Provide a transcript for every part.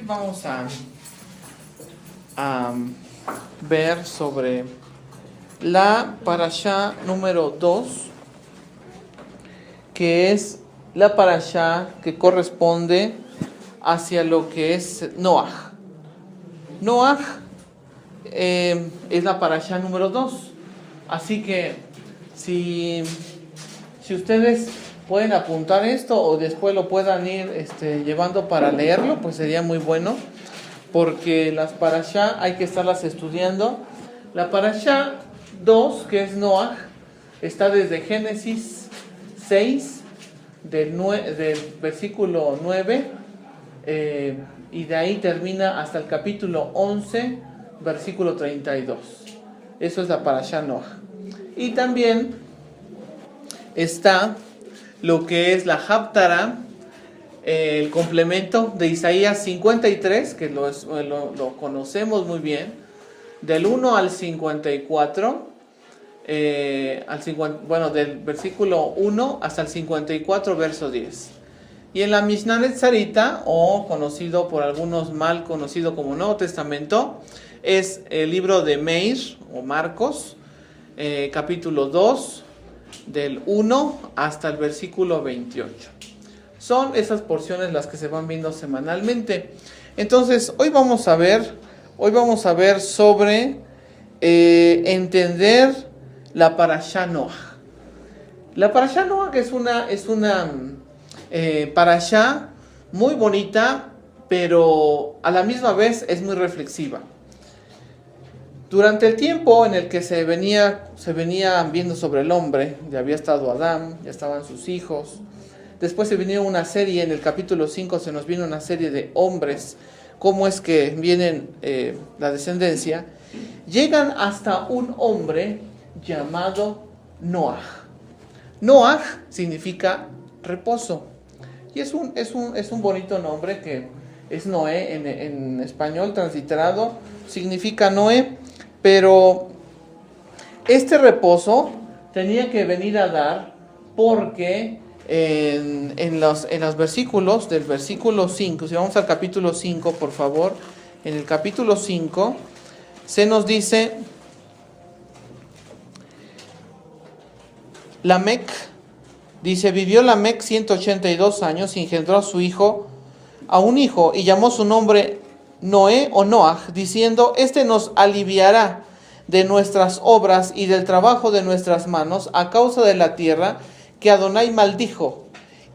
Vamos a ver sobre la parashá número 2, que es la parashá que corresponde hacia lo que es Noaj. Noaj es la parashá número 2, así que si ustedes pueden apuntar esto o después lo puedan ir llevando para leerlo, pues sería muy bueno, porque las parashá hay que estarlas estudiando. La parashá 2, que es Noaj, está desde Génesis 6, del versículo 9, y de ahí termina hasta el capítulo 11, versículo 32. Eso es la parashá Noaj. Y también está lo que es la Haftará, el complemento de Isaías 53, que lo conocemos muy bien, del 1 al 54, del versículo 1 hasta el 54, verso 10. Y en la Mishnah Netzarita, o conocido por algunos mal conocido como Nuevo Testamento, es el libro de Meir o Marcos, capítulo 2, del 1 hasta el versículo 28. Son esas porciones las que se van viendo semanalmente. Entonces, hoy vamos a ver sobre entender la parashá Noaj. La parashá Noaj es una parashá muy bonita, pero a la misma vez es muy reflexiva. Durante el tiempo en el que se venía viendo sobre el hombre, ya había estado Adán, ya estaban sus hijos. Después se vino una serie, en el capítulo 5 se nos viene una serie de hombres, cómo es que vienen la descendencia. Llegan hasta un hombre llamado Noaj. Noaj significa reposo. Y es un bonito nombre, que es Noé en español transliterado, significa Noé. Pero este reposo tenía que venir a dar porque en los versículos, del versículo 5, si vamos al capítulo 5, por favor, en el capítulo 5 se nos dice: Lamec, dice, vivió Lamec 182 años y engendró a un hijo, y llamó su nombre Noé o Noaj, diciendo: este nos aliviará de nuestras obras y del trabajo de nuestras manos a causa de la tierra que Adonai maldijo.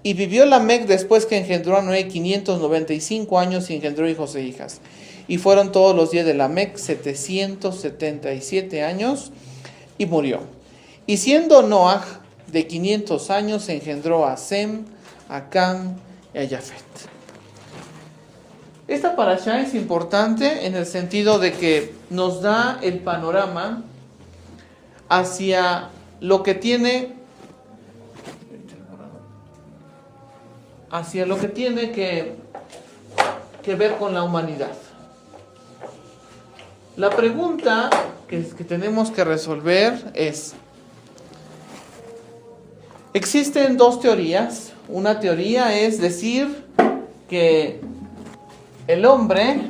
Y vivió Lamec después que engendró a Noé 595 años y engendró hijos e hijas. Y fueron todos los días de Lamec 777 años y murió. Y siendo Noaj de 500 años engendró a Sem, a Cam y a Jafet. Esta parashá es importante en el sentido de que nos da el panorama hacia lo que tiene que ver con la humanidad. La pregunta que tenemos que resolver es: existen dos teorías. Una teoría es decir que el hombre,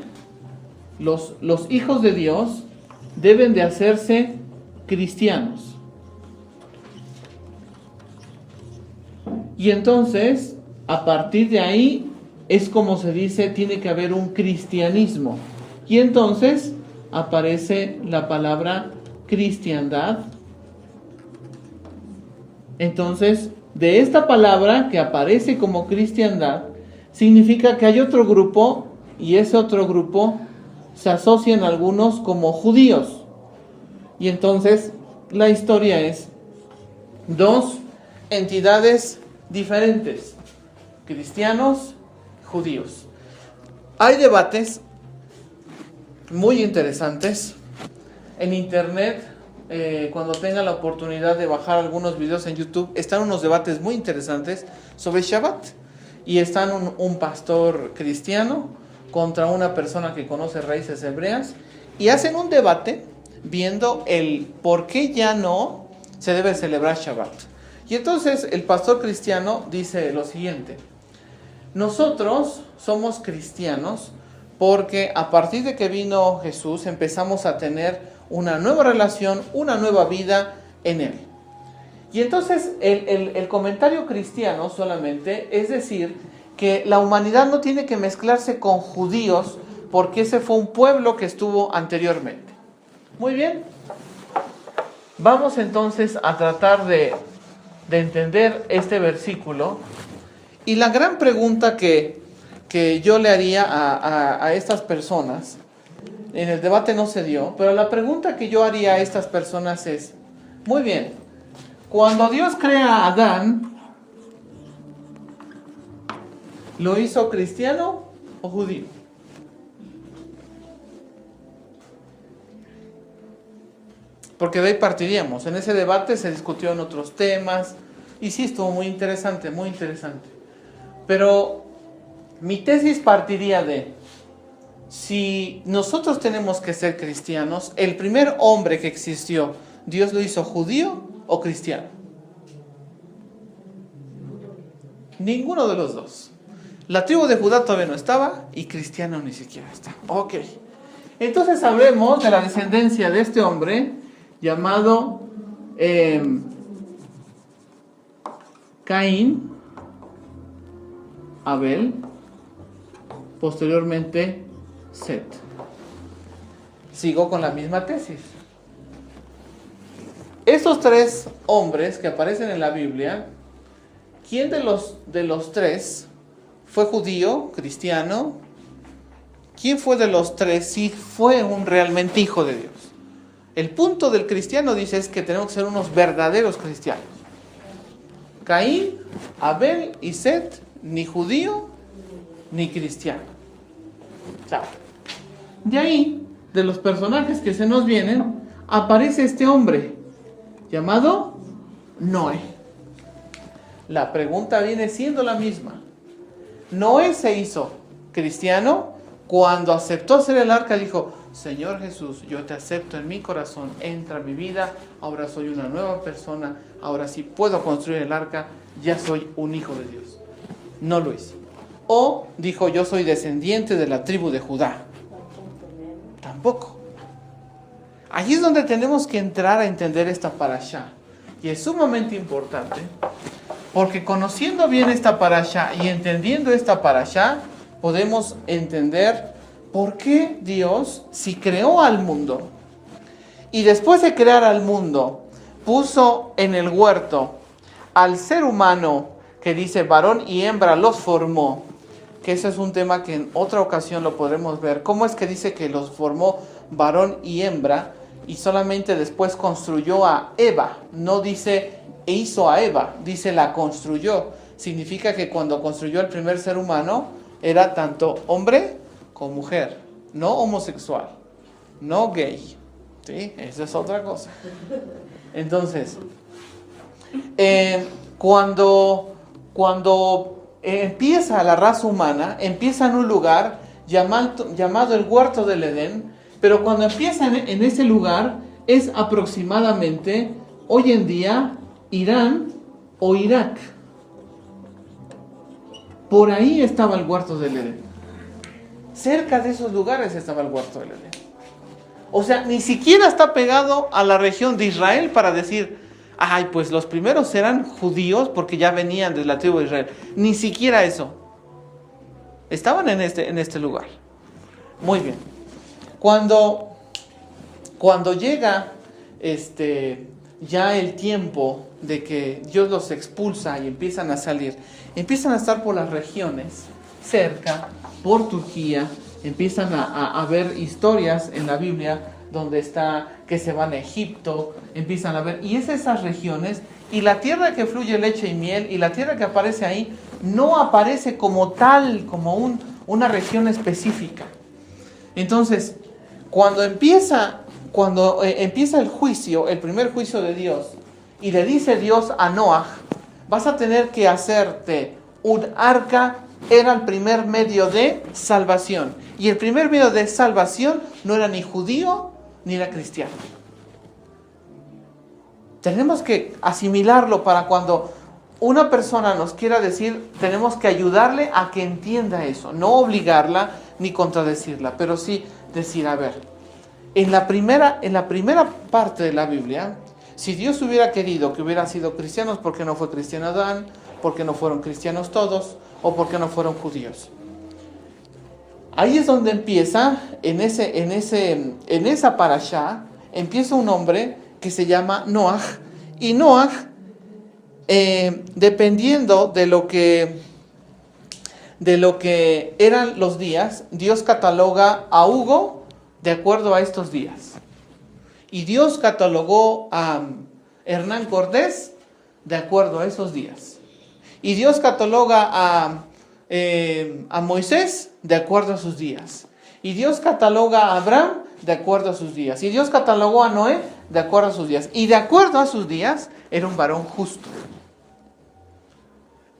los hijos de Dios, deben de hacerse cristianos. Y entonces, a partir de ahí, es como se dice, tiene que haber un cristianismo. Y entonces aparece la palabra cristiandad. Entonces, de esta palabra que aparece como cristiandad, significa que hay otro grupo, y ese otro grupo se asocian algunos como judíos. Y entonces la historia es dos entidades diferentes: cristianos, judíos. Hay debates muy interesantes en internet. Cuando tengan la oportunidad de bajar algunos videos en YouTube, están unos debates muy interesantes sobre Shabbat. Y están un pastor cristiano contra una persona que conoce raíces hebreas, y hacen un debate viendo el por qué ya no se debe celebrar Shabbat. Y entonces el pastor cristiano dice lo siguiente: nosotros somos cristianos porque a partir de que vino Jesús empezamos a tener una nueva relación, una nueva vida en Él. Y entonces el comentario cristiano solamente es decir que la humanidad no tiene que mezclarse con judíos porque ese fue un pueblo que estuvo anteriormente. Muy bien. Vamos entonces a tratar de entender este versículo. Y la gran pregunta que yo le haría a estas personas, en el debate no se dio, pero la pregunta que yo haría a estas personas es, muy bien, cuando Dios crea a Adán, ¿lo hizo cristiano o judío? Porque de ahí partiríamos. En ese debate se discutió en otros temas, y sí estuvo muy interesante, muy interesante. Pero mi tesis partiría de, si nosotros tenemos que ser cristianos, el primer hombre que existió, ¿Dios lo hizo judío o cristiano? Ninguno de los dos. La tribu de Judá todavía no estaba y cristiano ni siquiera está. Ok. Entonces hablemos de la descendencia de este hombre llamado Caín, Abel, posteriormente Set. Sigo con la misma tesis. Estos tres hombres que aparecen en la Biblia, ¿quién de los tres fue judío, cristiano? ¿Quién fue de los tres si fue un realmente hijo de Dios? El punto del cristiano, dice, es que tenemos que ser unos verdaderos cristianos. Caín, Abel y Set, ni judío ni cristiano. Chao. De ahí, de los personajes que se nos vienen, aparece este hombre llamado Noé. La pregunta viene siendo la misma. Noé se hizo cristiano cuando aceptó hacer el arca, dijo, Señor Jesús, yo te acepto en mi corazón, entra en mi vida, ahora soy una nueva persona, ahora sí puedo construir el arca, ya soy un hijo de Dios. No lo hizo. O dijo, yo soy descendiente de la tribu de Judá. Tampoco. Allí es donde tenemos que entrar a entender esta parashá. Y es sumamente importante, porque conociendo bien esta parashá y entendiendo esta parashá, podemos entender por qué Dios, si creó al mundo, y después de crear al mundo, puso en el huerto al ser humano, que dice varón y hembra los formó, que ese es un tema que en otra ocasión lo podremos ver. ¿Cómo es que dice que los formó varón y hembra y solamente después construyó a Eva? No dice hizo a Eva, dice la construyó. Significa que cuando construyó el primer ser humano era tanto hombre como mujer, no homosexual, no gay, ¿sí? Esa es otra cosa. Entonces, cuando empieza la raza humana, empieza en un lugar llamado el huerto del Edén, pero cuando empieza en ese lugar es aproximadamente, hoy en día, Irán o Irak. Por ahí estaba el huerto del Edén. Cerca de esos lugares estaba el huerto del Edén. O sea, ni siquiera está pegado a la región de Israel para decir, ay, pues los primeros eran judíos porque ya venían de la tribu de Israel. Ni siquiera eso. Estaban en este lugar. Muy bien. Cuando llega ya el tiempo de que Dios los expulsa y empiezan a salir, empiezan a estar por las regiones cerca, por Turquía, empiezan a ver historias en la Biblia donde está que se van a Egipto, empiezan a ver, y es esas regiones, y la tierra que fluye leche y miel, y la tierra que aparece ahí, no aparece como tal, como una región específica. Entonces, cuando empieza el juicio, el primer juicio de Dios, y le dice Dios a Noah, vas a tener que hacerte un arca, era el primer medio de salvación. Y el primer medio de salvación no era ni judío ni era cristiano. Tenemos que asimilarlo para cuando una persona nos quiera decir, tenemos que ayudarle a que entienda eso, no obligarla, ni contradecirla, pero sí decir, a ver, en la primera parte de la Biblia, si Dios hubiera querido que hubieran sido cristianos, ¿por qué no fue cristiano Adán? ¿Por qué no fueron cristianos todos? ¿O por qué no fueron judíos? Ahí es donde empieza, en esa parashá, empieza un hombre que se llama Noaj. Y Noaj, dependiendo de lo que eran los días, Dios cataloga a Hugo de acuerdo a estos días. Y Dios catalogó a Hernán Cortés de acuerdo a esos días. Y Dios cataloga a Moisés de acuerdo a sus días. Y Dios cataloga a Abraham de acuerdo a sus días. Y Dios catalogó a Noé de acuerdo a sus días. Y de acuerdo a sus días era un varón justo.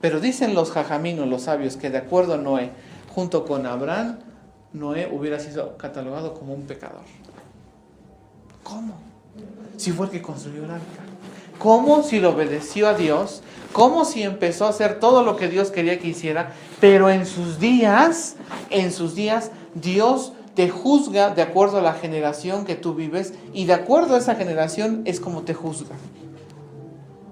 Pero dicen los jajaminos, los sabios, que de acuerdo a Noé, junto con Abraham, Noé hubiera sido catalogado como un pecador. ¿Cómo? Si fue el que construyó el arca. ¿Cómo si le obedeció a Dios? ¿Cómo si empezó a hacer todo lo que Dios quería que hiciera? Pero en sus días, Dios te juzga de acuerdo a la generación que tú vives, y de acuerdo a esa generación es como te juzga.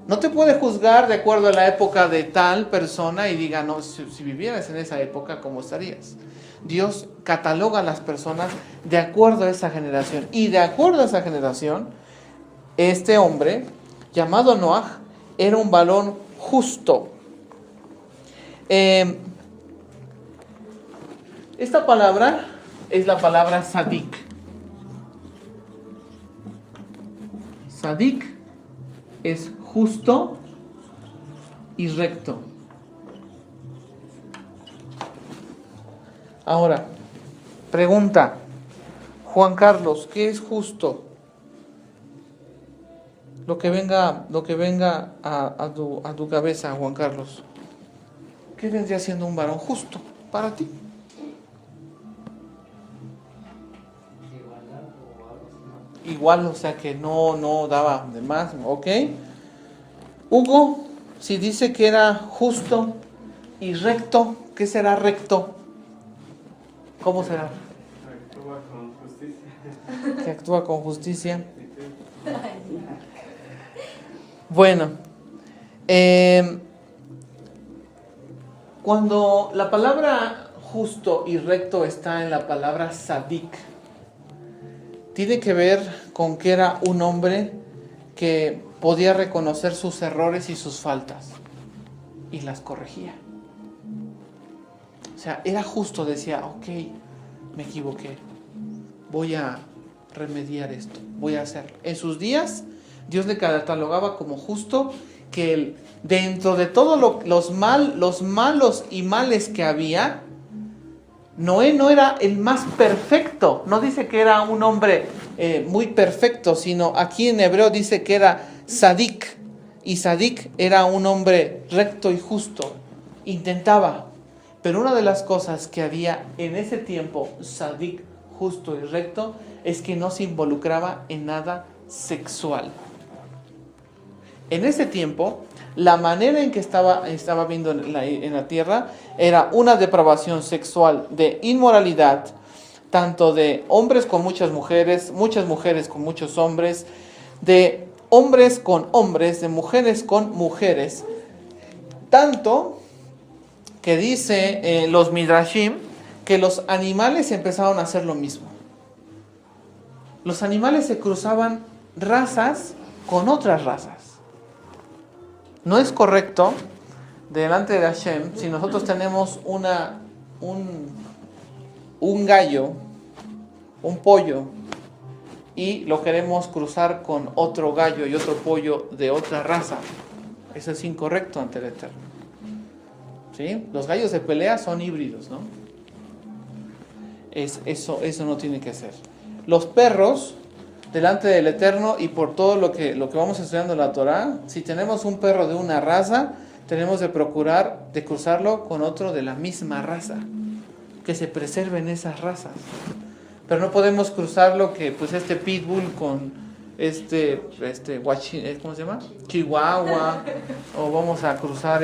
No te puede juzgar de acuerdo a la época de tal persona y diga, no, si vivieras en esa época, ¿cómo estarías? Dios cataloga a las personas de acuerdo a esa generación. Y de acuerdo a esa generación, este hombre, llamado Noaj, era un varón justo. Esta palabra es la palabra sadik. Sadik es justo y recto. Ahora, pregunta, Juan Carlos, ¿qué es justo? Lo que venga a tu cabeza, Juan Carlos. ¿Qué vendría siendo un varón justo para ti? Igual, o sea que no daba de más, ¿ok? Hugo, si dice que era justo y recto, ¿qué será recto? ¿Cómo será? Actúa con justicia. Que actúa con justicia. Bueno, cuando la palabra justo y recto está en la palabra sadik, tiene que ver con que era un hombre que podía reconocer sus errores y sus faltas y las corregía. O sea, era justo, decía, ok, me equivoqué, voy a remediar esto, voy a hacerlo. En sus días, Dios le catalogaba como justo, que él, dentro de todos los malos y males que había, Noé no era el más perfecto. No dice que era un hombre muy perfecto, sino aquí en hebreo dice que era sadik. Y sadik era un hombre recto y justo. Intentaba. Pero una de las cosas que había en ese tiempo, sadik, justo y recto, es que no se involucraba en nada sexual. En ese tiempo, la manera en que estaba viendo en la tierra era una depravación sexual, de inmoralidad, tanto de hombres con muchas mujeres con muchos hombres, de hombres con hombres, de mujeres con mujeres. Tanto que dice los Midrashim que los animales empezaron a hacer lo mismo. Los animales se cruzaban razas con otras razas. No es correcto delante de Hashem si nosotros tenemos un gallo, un pollo, y lo queremos cruzar con otro gallo y otro pollo de otra raza. Eso es incorrecto ante el Eterno. ¿Sí? Los gallos de pelea son híbridos, ¿no? Eso no tiene que ser. Los perros, delante del Eterno y por todo lo que vamos estudiando en la Torah, si tenemos un perro de una raza, tenemos de procurar de cruzarlo con otro de la misma raza, que se preserven esas razas. Pero no podemos cruzarlo que pues este pitbull con ¿cómo se llama? Chihuahua, o vamos a cruzar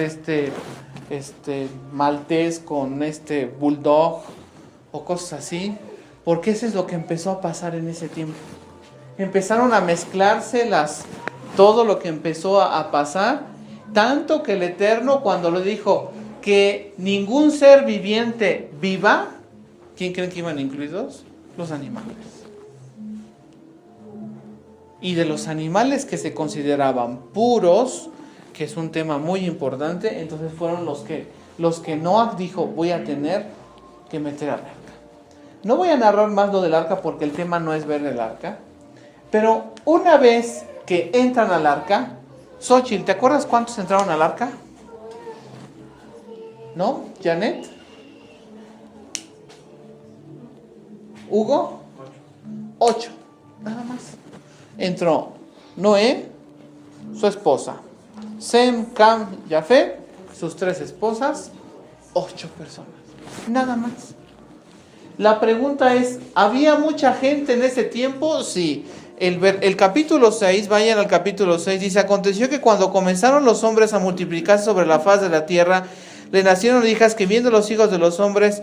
maltés con bulldog, o cosas así, porque eso es lo que empezó a pasar en ese tiempo. Empezaron a mezclarse todo lo que empezó a pasar, tanto que el Eterno, cuando le dijo que ningún ser viviente viva, ¿quién creen que iban incluidos? Los animales. Y de los animales que se consideraban puros, que es un tema muy importante, entonces fueron los que Noah dijo, voy a tener que meter al arca. No voy a narrar más lo del arca porque el tema no es ver el arca, pero una vez que entran al arca, Xochitl, ¿te acuerdas cuántos entraron al arca? ¿No? ¿Janet? ¿Hugo? 8. Nada más. Entró Noé, su esposa, Sem, Cam, Jafet, sus 3 esposas, 8 personas. Nada más. La pregunta es, ¿había mucha gente en ese tiempo? Sí. El capítulo 6, vayan al capítulo 6, dice, aconteció que cuando comenzaron los hombres a multiplicarse sobre la faz de la tierra, le nacieron hijas que viendo los hijos de los hombres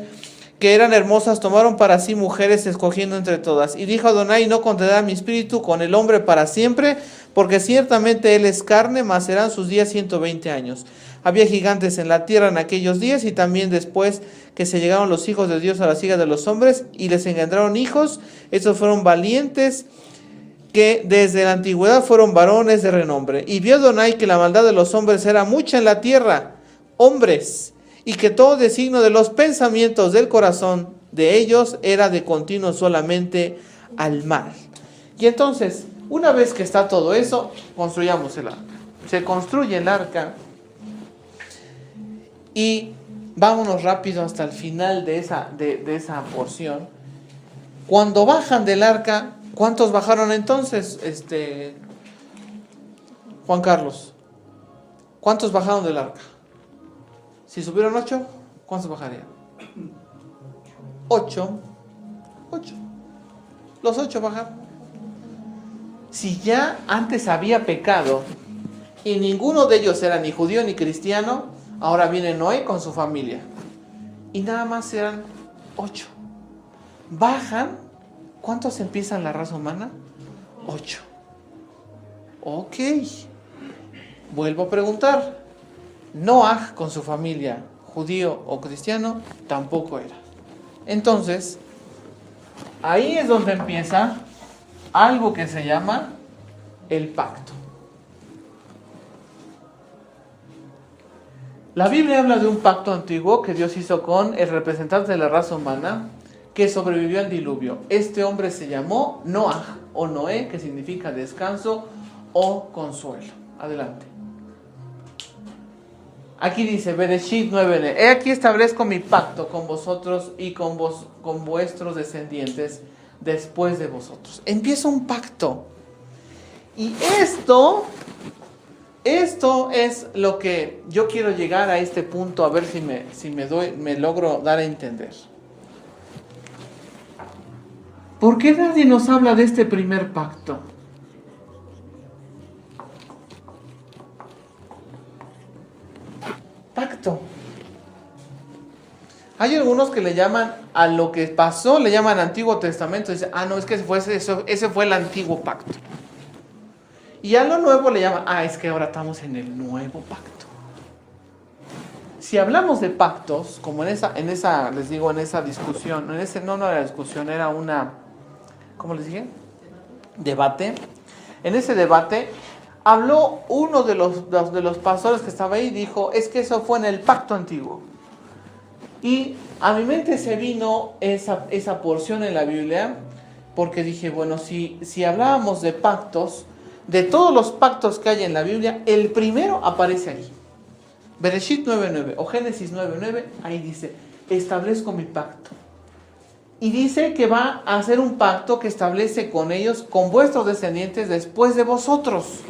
que eran hermosas, tomaron para sí mujeres, escogiendo entre todas. Y dijo Adonai, no contendrá mi espíritu con el hombre para siempre, porque ciertamente él es carne, mas serán sus días 120 años. Había gigantes en la tierra en aquellos días, y también después que se llegaron los hijos de Dios a las hijas de los hombres, y les engendraron hijos. Estos fueron valientes, que desde la antigüedad fueron varones de renombre. Y vio Adonai que la maldad de los hombres era mucha en la tierra, hombres, y que todo designio de los pensamientos del corazón de ellos era de continuo solamente al mal. Y entonces, una vez que está todo eso, construyamos el arca. Se construye el arca y vámonos rápido hasta el final de esa porción. Cuando bajan del arca, ¿cuántos bajaron entonces, Juan Carlos? ¿Cuántos bajaron del arca? Si subieron 8, ¿cuántos bajarían? 8. Los 8 bajaron. Si ya antes había pecado y ninguno de ellos era ni judío ni cristiano, ahora viene Noé con su familia. Y nada más eran 8. Bajan. ¿Cuántos empiezan la raza humana? 8. Ok. Vuelvo a preguntar. Noah con su familia, judío o cristiano, tampoco era. Entonces, ahí es donde empieza algo que se llama el pacto. La Biblia habla de un pacto antiguo que Dios hizo con el representante de la raza humana que sobrevivió al diluvio. Este hombre se llamó Noah o Noé, que significa descanso o consuelo. Adelante. Aquí dice, Bereshit 9, he aquí establezco mi pacto con vosotros y con vuestros descendientes después de vosotros. Empieza un pacto. Y esto es lo que yo quiero llegar a este punto, a ver si me logro dar a entender. ¿Por qué nadie nos habla de este primer pacto? Pacto. Hay algunos que le llaman a lo que pasó, le llaman Antiguo Testamento. Dicen, no, es que ese fue el Antiguo Pacto. Y a lo nuevo le llaman, es que ahora estamos en el Nuevo Pacto. Si hablamos de pactos, como en esa discusión, no era discusión, era una, ¿cómo les dije? Debate. En ese debate habló uno de los pastores que estaba ahí y dijo, es que eso fue en el pacto antiguo. Y a mi mente se vino esa porción en la Biblia, porque dije, bueno, si hablábamos de pactos, de todos los pactos que hay en la Biblia, el primero aparece ahí. Bereshit 9:9 o Génesis 9:9, ahí dice, establezco mi pacto. Y dice que va a hacer un pacto que establece con ellos, con vuestros descendientes después de vosotros.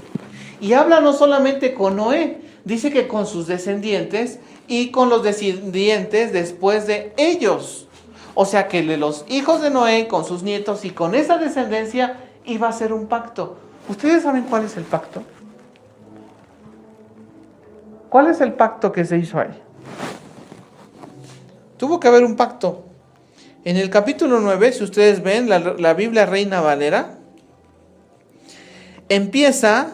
Y habla no solamente con Noé, dice que con sus descendientes y con los descendientes después de ellos. O sea que los hijos de Noé con sus nietos y con esa descendencia iba a ser un pacto. ¿Ustedes saben cuál es el pacto? ¿Cuál es el pacto que se hizo ahí? Tuvo que haber un pacto. En el capítulo 9, si ustedes ven la Biblia Reina Valera, empieza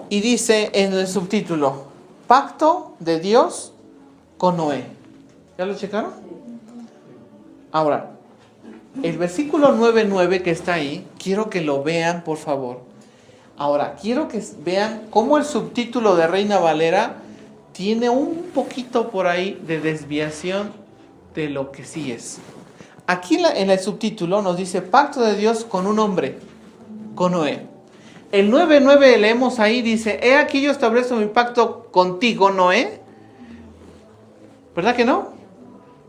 y dice en el subtítulo, Pacto de Dios con Noé. ¿Ya lo checaron? Ahora, el versículo 9:9 que está ahí, quiero que lo vean, por favor. Ahora, quiero que vean cómo el subtítulo de Reina Valera tiene un poquito por ahí de desviación de lo que sí es. Aquí en el subtítulo nos dice Pacto de Dios con un hombre, con Noé. El 9:9 leemos ahí, dice, he aquí yo establezco mi pacto contigo, Noé. ¿Verdad que no?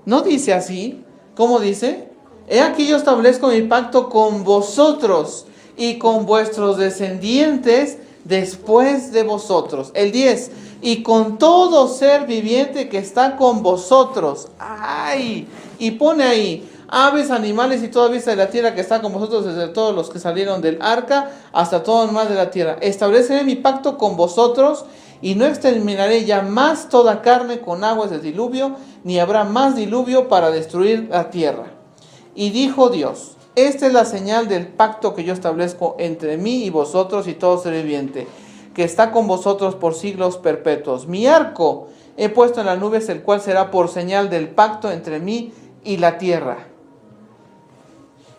No dice así. ¿Cómo dice? He aquí yo establezco mi pacto con vosotros y con vuestros descendientes después de vosotros. El 10. Y con todo ser viviente que está con vosotros. ¡Ay! Y pone ahí, aves, animales y toda bestia de la tierra que está con vosotros, desde todos los que salieron del arca hasta todo el mar de la tierra. Estableceré mi pacto con vosotros y no exterminaré ya más toda carne con aguas del diluvio, ni habrá más diluvio para destruir la tierra. Y dijo Dios, esta es la señal del pacto que yo establezco entre mí y vosotros y todo ser viviente, que está con vosotros por siglos perpetuos. Mi arco he puesto en las nubes, el cual será por señal del pacto entre mí y la tierra.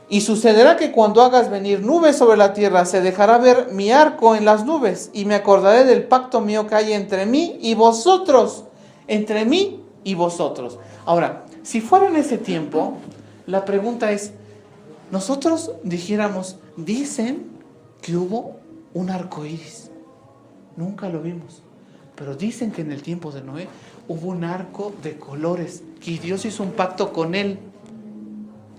Y sucederá que cuando hagas venir nubes sobre la tierra, se dejará ver mi arco en las nubes, y me acordaré del pacto mío que hay entre mí y vosotros. Entre mí y vosotros. Ahora, si fuera en ese tiempo, la pregunta es, nosotros dijéramos, dicen que hubo un arco iris. Nunca lo vimos. Pero dicen que en el tiempo de Noé hubo un arco de colores, que Dios hizo un pacto con él.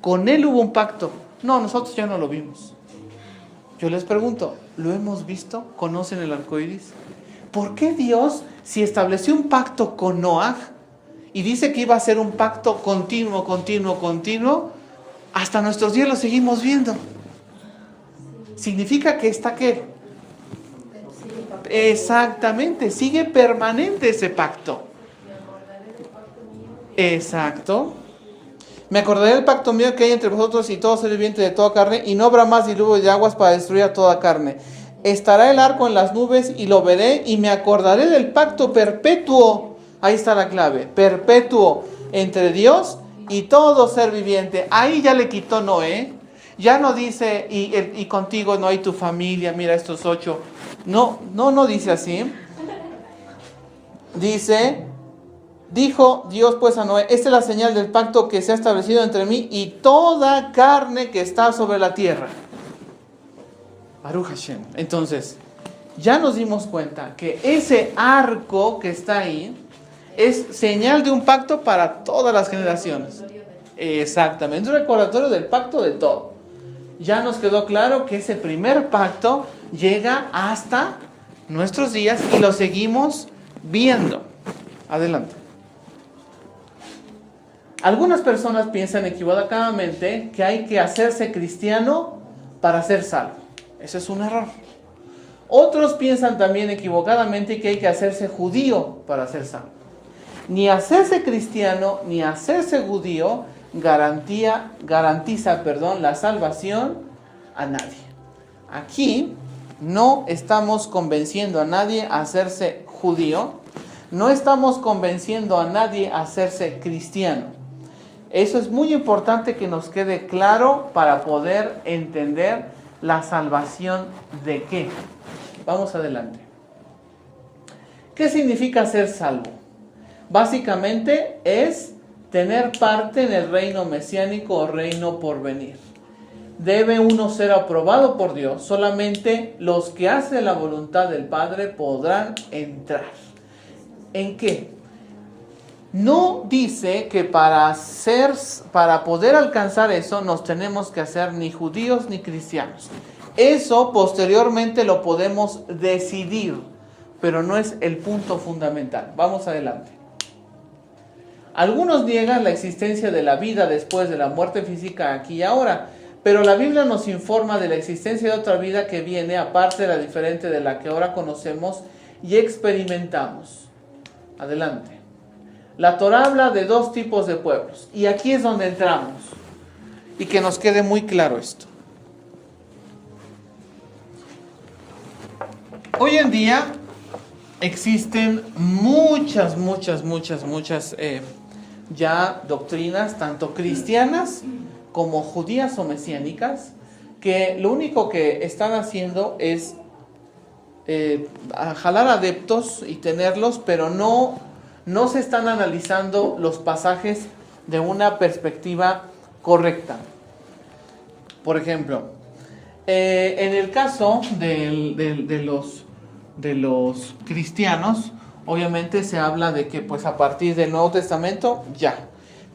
Con él hubo un pacto. No, nosotros ya no lo vimos. Yo les pregunto, ¿lo hemos visto? ¿Conocen el arco iris? ¿Por qué Dios, si estableció un pacto con Noaj y dice que iba a ser un pacto continuo, hasta nuestros días lo seguimos viendo? Significa que está ¿qué? Exactamente, sigue permanente ese pacto. Exacto. Me acordaré del pacto mío que hay entre vosotros y todo ser viviente de toda carne, y no habrá más diluvio de aguas para destruir a toda carne. Estará el arco en las nubes y lo veré, y me acordaré del pacto perpetuo. Ahí está la clave, perpetuo, entre Dios y todo ser viviente. Ahí ya le quitó Noé. Ya no dice, y contigo no hay tu familia, mira estos 8. No dice así. Dice, dijo Dios pues a Noé, esta es la señal del pacto que se ha establecido entre mí y toda carne que está sobre la tierra. Baruch Hashem. Entonces, ya nos dimos cuenta que ese arco que está ahí es señal de un pacto para todas las generaciones. Exactamente, un recordatorio del pacto de todo. Ya nos quedó claro que ese primer pacto llega hasta nuestros días y lo seguimos viendo. Adelante. Algunas personas piensan equivocadamente que hay que hacerse cristiano para ser salvo. Ese es un error. Otros piensan también equivocadamente que hay que hacerse judío para ser salvo. Ni hacerse cristiano ni hacerse judío garantiza la salvación a nadie. Aquí no estamos convenciendo a nadie a hacerse judío, no estamos convenciendo a nadie a hacerse cristiano. Eso es muy importante que nos quede claro para poder entender la salvación de qué. Vamos adelante. ¿Qué significa ser salvo? Básicamente es tener parte en el reino mesiánico o reino por venir. Debe uno ser aprobado por Dios. Solamente los que hacen la voluntad del Padre podrán entrar. ¿En qué? No dice que para poder alcanzar eso nos tenemos que hacer ni judíos ni cristianos. Eso posteriormente lo podemos decidir, pero no es el punto fundamental. Vamos adelante. Algunos niegan la existencia de la vida después de la muerte física aquí y ahora, pero la Biblia nos informa de la existencia de otra vida que viene, aparte de la diferente de la que ahora conocemos y experimentamos. Adelante. La Torá habla de dos tipos de pueblos. Y aquí es donde entramos. Y que nos quede muy claro esto. Hoy en día existen muchas ya doctrinas, tanto cristianas como judías o mesiánicas, que lo único que están haciendo es jalar adeptos y tenerlos, pero no se están analizando los pasajes de una perspectiva correcta. Por ejemplo, en el caso de los cristianos, obviamente se habla de que pues a partir del Nuevo Testamento ya.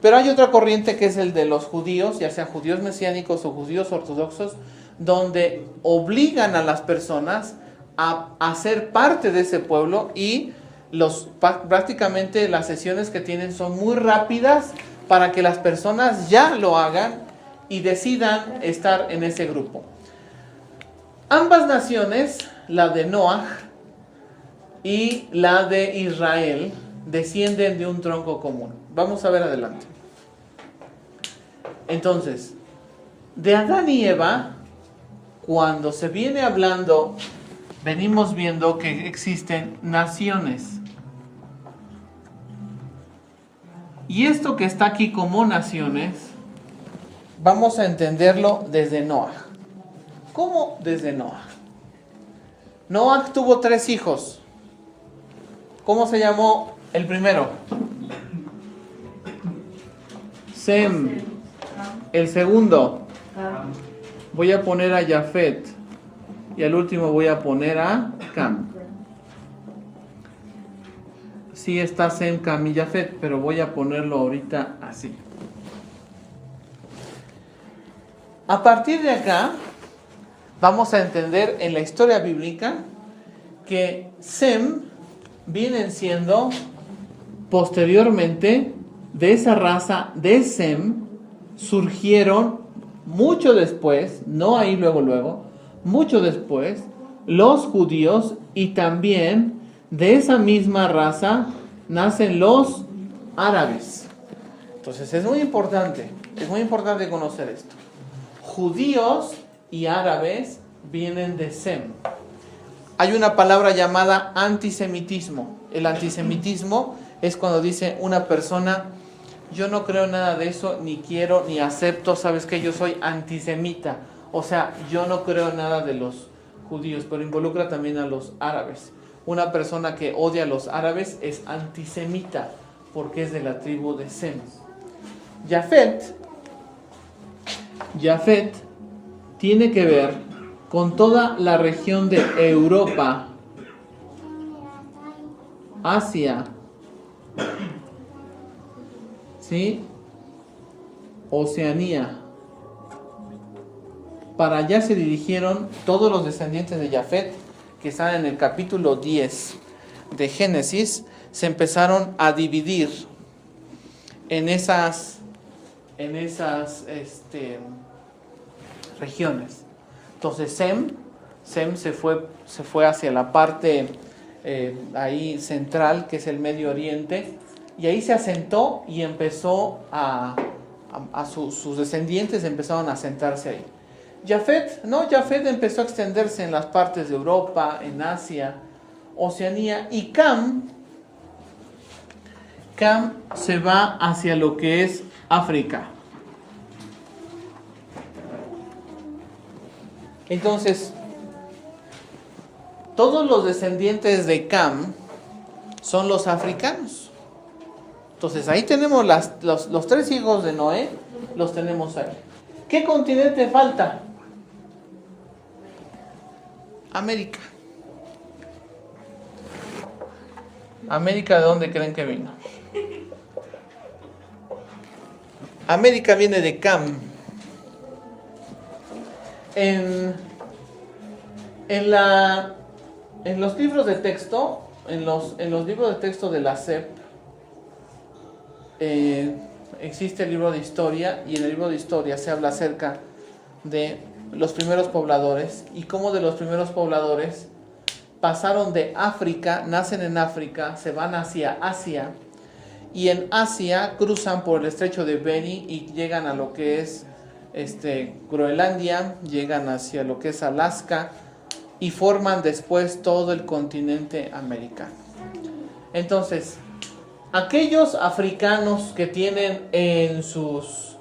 Pero hay otra corriente que es el de los judíos, ya sea judíos mesiánicos o judíos ortodoxos, donde obligan a las personas a ser parte de ese pueblo y prácticamente las sesiones que tienen son muy rápidas para que las personas ya lo hagan y decidan estar en ese grupo. Ambas naciones, la de Noaj y la de Israel, descienden de un tronco común. Vamos a ver adelante. Entonces, de Adán y Eva, cuando se viene hablando, venimos viendo que existen naciones. Y esto que está aquí como naciones, vamos a entenderlo desde Noaj. ¿Cómo desde Noaj? Noaj tuvo 3 hijos. ¿Cómo se llamó el primero? Sem. El segundo, voy a poner a Jafet. Y al último voy a poner a Cam. Sí está Sem, Cam y Jafet, pero voy a ponerlo ahorita así. A partir de acá, vamos a entender en la historia bíblica que Sem vienen siendo posteriormente de esa raza de Sem, surgieron mucho después, no ahí luego, mucho después, los judíos, y también de esa misma raza nacen los árabes. Entonces es muy importante conocer esto. Judíos y árabes vienen de Sem. Hay una palabra llamada antisemitismo. El antisemitismo es cuando dice una persona: yo no creo nada de eso, ni quiero, ni acepto, ¿sabes qué? Yo soy antisemita. O sea, yo no creo nada de los judíos, pero involucra también a los árabes. Una persona que odia a los árabes es antisemita, porque es de la tribu de Sem. Jafet tiene que ver con toda la región de Europa, Asia, ¿sí? Oceanía. Para allá se dirigieron todos los descendientes de Jafet, que están en el capítulo 10 de Génesis. Se empezaron a dividir en esas regiones. Entonces Sem se fue hacia la parte ahí central, que es el Medio Oriente, y ahí se asentó y empezó sus descendientes empezaron a asentarse ahí. Jafet empezó a extenderse en las partes de Europa, en Asia, Oceanía, y Cam se va hacia lo que es África. Entonces, todos los descendientes de Cam son los africanos. Entonces, ahí tenemos los 3 hijos de Noé, los tenemos ahí. ¿Qué continente falta? América. ¿América de dónde creen que vino? América viene de Cam. En los libros de texto, en los libros de texto de la SEP, existe el libro de historia, y en el libro de historia se habla acerca de los primeros pobladores y cómo de los primeros pobladores pasaron de África, nacen en África, se van hacia Asia, y en Asia cruzan por el estrecho de Bering y llegan a lo que es Groenlandia, llegan hacia lo que es Alaska y forman después todo el continente americano. Entonces, aquellos africanos que tienen en sus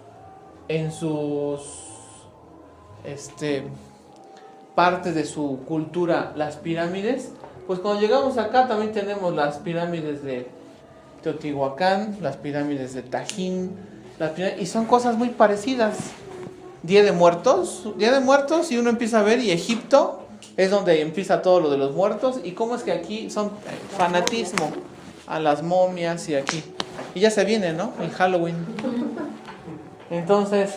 partes de su cultura las pirámides, pues cuando llegamos acá también tenemos las pirámides de Teotihuacán, las pirámides de Tajín, y son cosas muy parecidas. Día de Muertos, y uno empieza a ver, y Egipto es donde empieza todo lo de los muertos, y cómo es que aquí son fanatismo a las momias y aquí. Y ya se viene, ¿no? El Halloween. Entonces,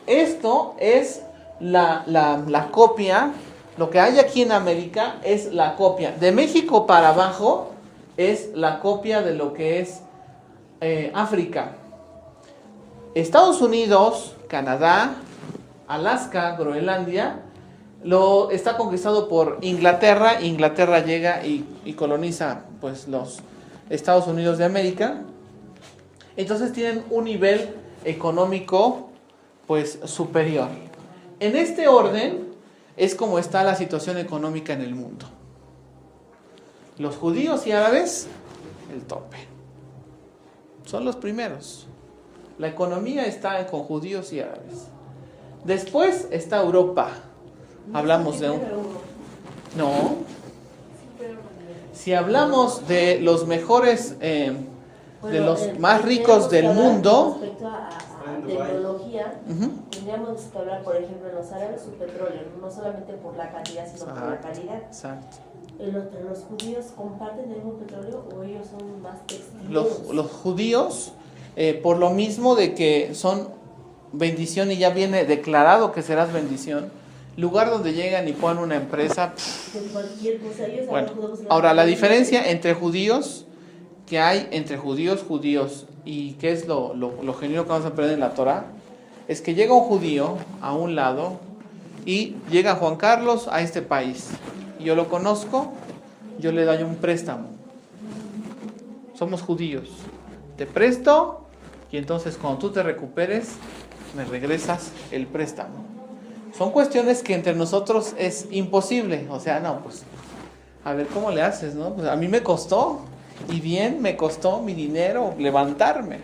esto es la copia. Lo que hay aquí en América es la copia. De México para abajo es la copia de lo que es África. Estados Unidos, Canadá, Alaska, Groenlandia, está conquistado por Inglaterra. Inglaterra llega y coloniza pues los Estados Unidos de América. Entonces tienen un nivel económico pues superior. En este orden es como está la situación económica en el mundo. Los judíos y árabes, el tope. Son los primeros. La economía está con judíos y árabes. Después está Europa. Hablamos de No. Si hablamos de los mejores, de los más ricos del mundo. Respecto a tecnología, tendríamos que hablar, por ejemplo, en los árabes, su petróleo, no solamente por la cantidad, sino por la calidad. Exacto. ¿Los judíos comparten el mismo petróleo o ellos son más textiles? Los judíos, por lo mismo de que son bendición y ya viene declarado que serás bendición, lugar donde llegan y ponen una empresa. De cualquier cosa, ellos bueno, ahora la diferencia entre judíos, que hay entre judíos, y que es lo genuino que vamos a aprender en la Torah, es que llega un judío a un lado y llega Juan Carlos a este país. Yo lo conozco, yo le doy un préstamo. Somos judíos. Te presto y entonces cuando tú te recuperes, me regresas el préstamo. Son cuestiones que entre nosotros es imposible. O sea, no, pues, a ver cómo le haces, ¿no? Pues a mí me costó, y bien me costó mi dinero levantarme.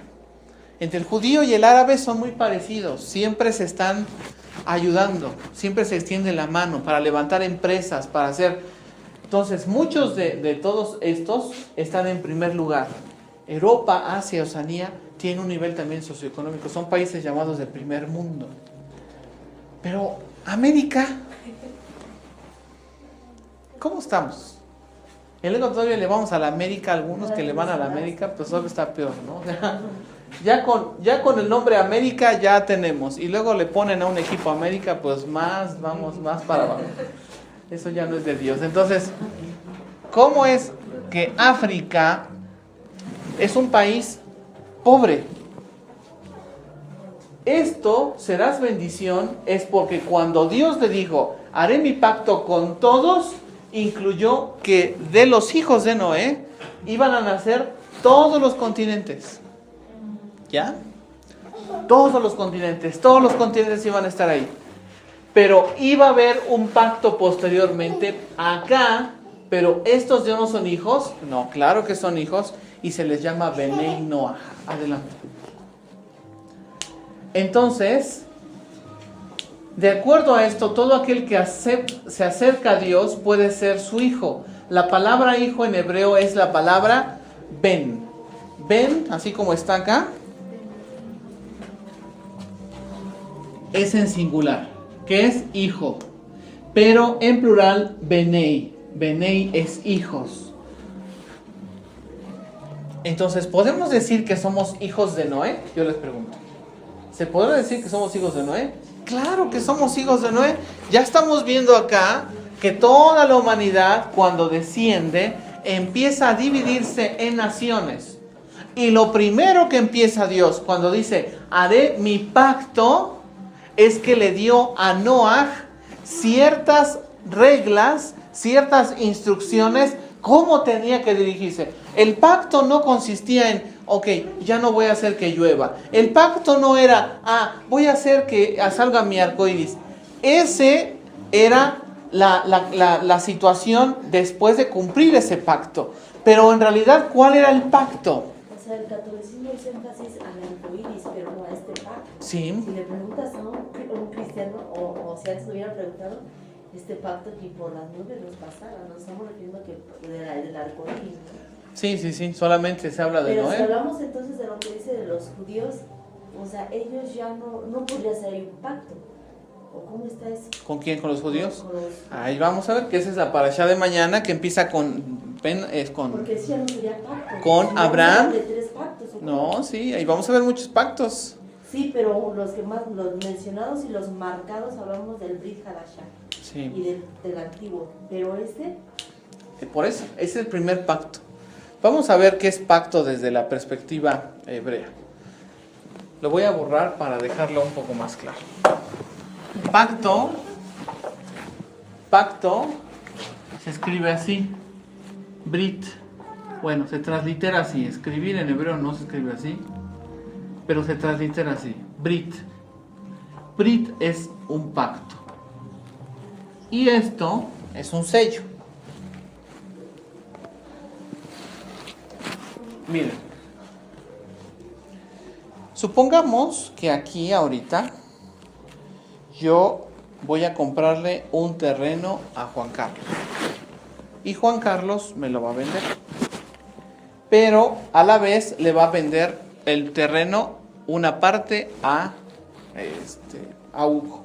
Entre el judío y el árabe son muy parecidos. Siempre se están ayudando, siempre se extiende la mano para levantar empresas, para hacer. Entonces, muchos de todos estos están en primer lugar. Europa, Asia, Oceanía tienen un nivel también socioeconómico. Son países llamados de primer mundo. Pero América, ¿cómo estamos? Y luego todavía le vamos a la América, algunos que le van a la América, pues todavía está peor, ¿no? Ya con el nombre América ya tenemos, y luego le ponen a un equipo América, pues más para abajo. Eso ya no es de Dios. Entonces, ¿cómo es que África es un país pobre? Esto, serás bendición, es porque cuando Dios le dijo, haré mi pacto con todos, incluyó que de los hijos de Noé iban a nacer todos los continentes. ¿Ya? Todos los continentes iban a estar ahí. Pero iba a haber un pacto posteriormente acá, pero estos ya no son hijos. No, claro que son hijos, y se les llama Benei Noah. Adelante. Entonces, de acuerdo a esto, todo aquel que se acerca a Dios puede ser su hijo. La palabra hijo en hebreo es la palabra ben. Ben, así como está acá, es en singular, que es hijo. Pero en plural, benei. Benei es hijos. Entonces, ¿podemos decir que somos hijos de Noé? Yo les pregunto. ¿Se podrá decir que somos hijos de Noé? Claro que somos hijos de Noé. Ya estamos viendo acá que toda la humanidad, cuando desciende, empieza a dividirse en naciones. Y lo primero que empieza Dios cuando dice, haré mi pacto, es que le dio a Noah ciertas reglas, ciertas instrucciones, cómo tenía que dirigirse. El pacto no consistía en, ok, ya no voy a hacer que llueva. El pacto no era, voy a hacer que salga mi arco iris. Ese era la situación después de cumplir ese pacto. Pero en realidad, ¿cuál era el pacto? O sea, el catolicismo hizo énfasis al arco iris, pero no a este pacto. Sí. Si le preguntas a un cristiano, o si antes me hubieran preguntado, este pacto que por las nubes nos pasara, nos estamos refiriendo que del arco iris, ¿no? Sí, solamente se habla de Pero Noé. si hablamos entonces de lo que dice de los judíos, o sea, ellos ya no podría ser ahí un pacto. ¿O cómo está eso? ¿Con quién? ¿Con los judíos? Con los... Ahí vamos a ver que esa es la parashá de mañana que empieza Porque si ya no sería pacto. con si Abraham. De 3 pactos. No, sí, ahí vamos a ver muchos pactos. Sí, pero los que más, los mencionados y los marcados, hablamos del Brit Hadashah. Sí. Y del antiguo. Pero Por eso, ese es el primer pacto. Vamos a ver qué es pacto desde la perspectiva hebrea. Lo voy a borrar para dejarlo un poco más claro. Pacto se escribe así. Brit. Bueno, se translitera así. Escribir en hebreo no se escribe así, pero se translitera así. Brit. Brit es un pacto. Y esto es un sello. Miren. Supongamos que aquí ahorita yo voy a comprarle un terreno a Juan Carlos. Y Juan Carlos me lo va a vender. Pero a la vez le va a vender el terreno una parte a Hugo.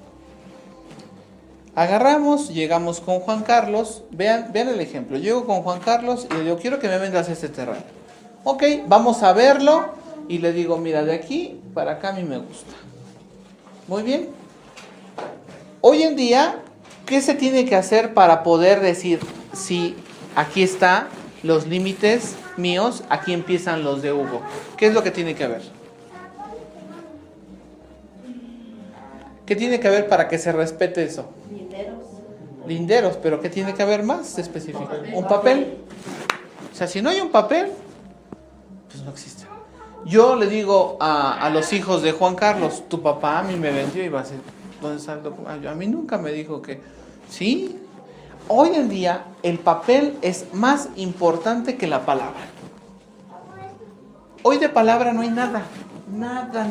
Agarramos, llegamos con Juan Carlos. Vean el ejemplo. Llego con Juan Carlos y le digo, quiero que me vendas este terreno. Ok, vamos a verlo. Y le digo, mira, de aquí para acá a mí me gusta. Muy bien. Hoy en día, ¿qué se tiene que hacer para poder decir, si aquí están los límites míos, aquí empiezan los de Hugo? ¿Qué es lo que tiene que haber? ¿Qué tiene que haber para que se respete eso? Linderos, pero ¿qué tiene que haber más específico? Un papel. O sea, si no hay un papel, pues no existe. Yo le digo a los hijos de Juan Carlos, tu papá a mí me vendió y va a decir, ¿dónde está el documento? A mí nunca me dijo que... Sí, hoy en día el papel es más importante que la palabra. Hoy de palabra no hay nada. Nada.